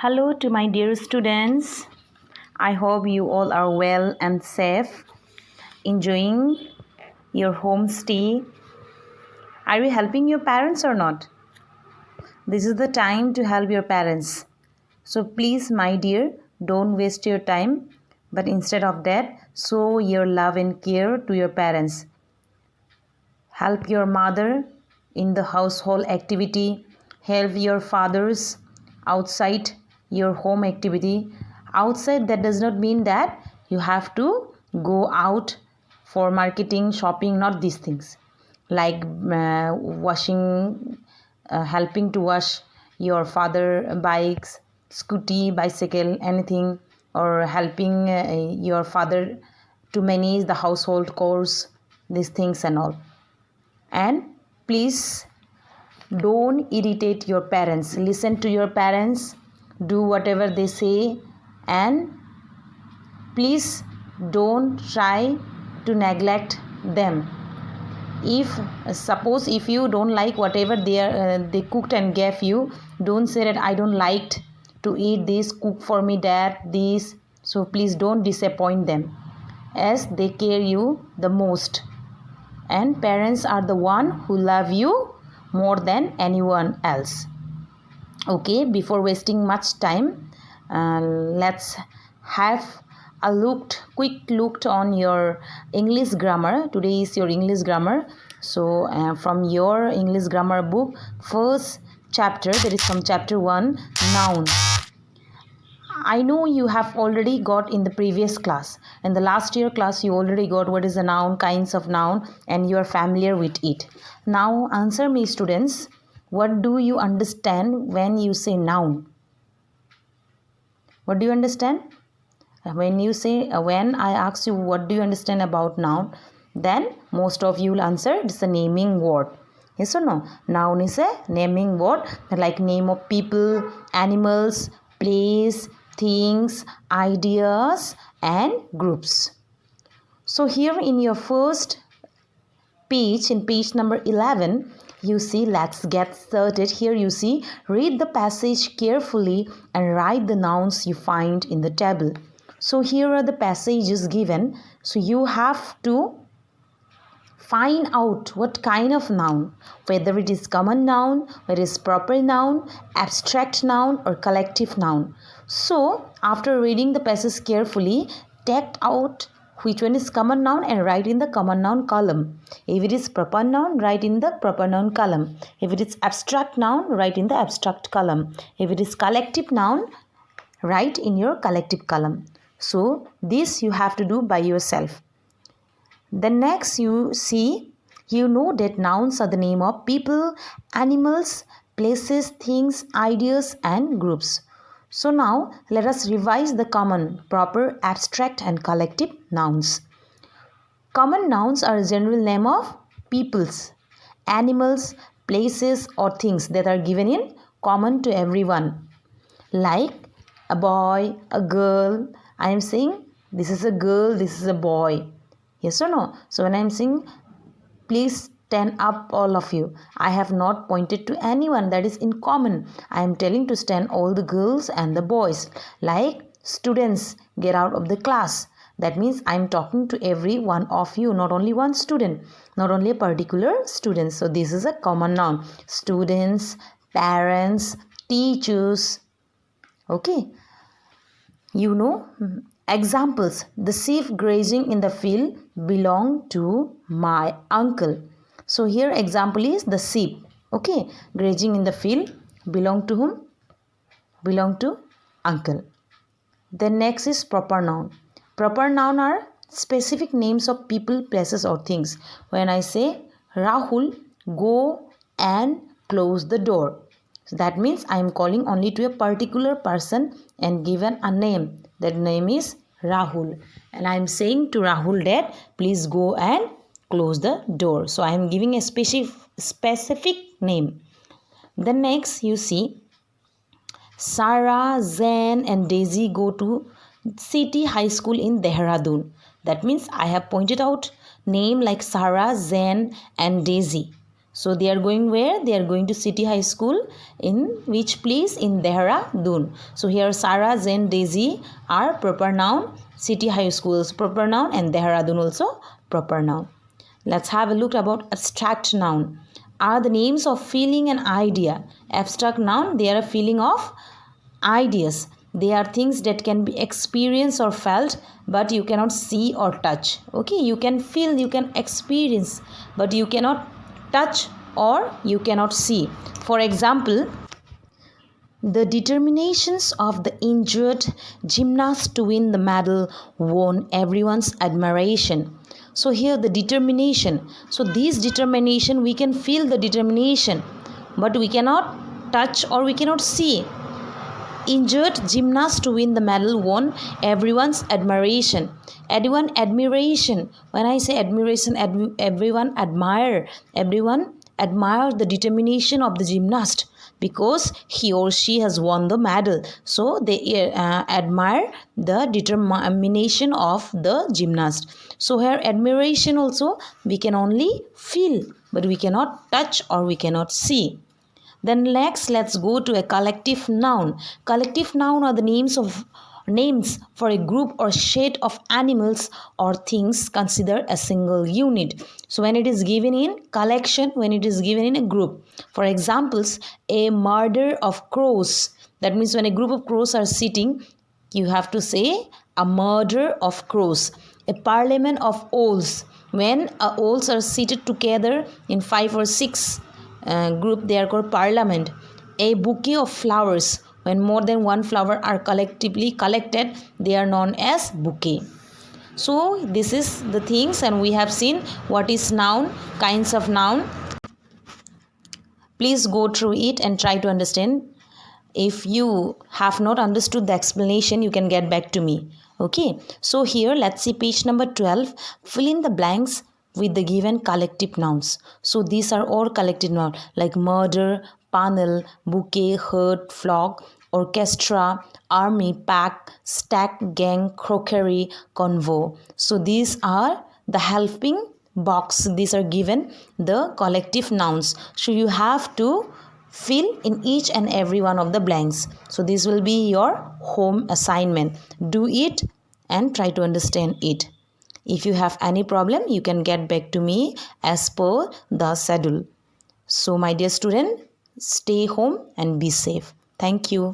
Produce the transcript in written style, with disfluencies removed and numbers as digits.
Hello to my dear students. I hope you all are well and safe, enjoying your home stay. Are you helping your parents or not? This is the time to help your parents. So please, my dear, don't waste your time, but instead of that, show your love and care to your parents. Help your mother in the household activity, help your fathers outside your home activity. Outside, that does not mean that you have to go out for marketing, shopping, not these things. Like helping to wash your father bikes, scooty, bicycle, anything, or helping your father to manage the household chores, these things and all. And please don't irritate your parents. Listen to your parents, do whatever they say, and please don't try to neglect them. Suppose if you don't like whatever they cooked and gave you, don't say that I don't like to eat this, cook for me that, this. So please don't disappoint them, as they care you the most. And parents are the one who love you more than anyone else. Okay, before wasting much time, let's have a quick look on your English grammar. Today is your English grammar. So from your English grammar book, first chapter, that is from chapter 1, noun. I know you have already got in the previous class. In the last year class, you already got what is a noun, kinds of noun, and you are familiar with it. Now answer me, students. What do you understand when you say noun? What do you understand? When I ask you what do you understand about noun, then most of you will answer it's a naming word. Yes or no? Noun is a naming word, like name of people, animals, place, things, ideas, and groups. So here in your first page, in page number 11, you see, let's get started. Here you see, read the passage carefully and write the nouns you find in the table. So here are the passages given. So you have to find out what kind of noun, whether it is common noun, whether it is proper noun, abstract noun, or collective noun. So after reading the passage carefully, take out which one is common noun and write in the common noun column. If it is proper noun, write in the proper noun column. If it is abstract noun, write in the abstract column. If it is collective noun, write in your collective column. So this you have to do by yourself. Then next you see, you know that nouns are the name of people, animals, places, things, ideas, and groups. So now let us revise the common, proper, abstract, and collective nouns. Common nouns are a general name of peoples, animals, places, or things that are given in common to everyone. Like a boy, a girl. I am saying this is a girl, this is a boy. Yes or no? So when I am saying, please stand up, all of you. I have not pointed to anyone, that is in common. I am telling to stand all the girls and the boys. Like students, get out of the class. That means I am talking to every one of you, not only one student, not only a particular student. So this is a common noun. Students, parents, teachers. Okay. You know, examples. The sheep grazing in the field belong to my uncle. So here example is the sheep. Okay, grazing in the field belong to whom? Belong to uncle. Then next is proper noun. Proper noun are specific names of people, places, or things. When I say Rahul, go and close the door. So that means I am calling only to a particular person and given a name. That name is Rahul. And I am saying to Rahul that please go and close the door. So I am giving a specific name. The next you see, Sarah, Zain, and Daisy go to City High School in Dehradun. That means I have pointed out name like Sarah, Zain, and Daisy. So they are going where? They are going to City High School. In which place? In Dehradun. So here Sarah, Zen, Daisy are proper noun. City High School is proper noun and Dehradun also proper noun. Let's have a look about abstract noun. Are the names of feeling and idea. Abstract noun, they are a feeling of ideas. They are things that can be experienced or felt, but you cannot see or touch. Okay, you can feel, you can experience, but you cannot touch or you cannot see. For example, the determinations of the injured gymnast to win the medal won everyone's admiration. So here the determination. So this determination, we can feel the determination, but we cannot touch or we cannot see. Injured gymnast to win the medal won everyone's admiration. Everyone admiration. When I say admiration, everyone admire. Everyone admire the determination of the gymnast because he or she has won the medal. So they admire the determination of the gymnast. So here admiration also we can only feel, but we cannot touch or we cannot see. Then next, let's go to a collective noun. Collective noun are the names for a group or set of animals or things considered a single unit. So when it is given in collection, when it is given in a group. For examples, a murder of crows. That means when a group of crows are sitting, you have to say a murder of crows. A parliament of owls. When owls are seated together in 5 or 6 group, they are called parliament. A bouquet of flowers. When more than one flower are collectively collected, they are known as bouquet. So this is the things, and we have seen what is noun, kinds of noun. Please go through it and try to understand. If you have not understood the explanation, you can get back to me. Okay, so here let's see page number 12. Fill in the blanks with the given collective nouns. So these are all collective nouns like murder, panel, bouquet, herd, flock, orchestra, army, pack, stack, gang, crockery, convo. So these are the helping box. These are given the collective nouns. So you have to fill in each and every one of the blanks. So this will be your home assignment. Do it and try to understand it. If you have any problem, you can get back to me as per the schedule. So my dear student, stay home and be safe. Thank you.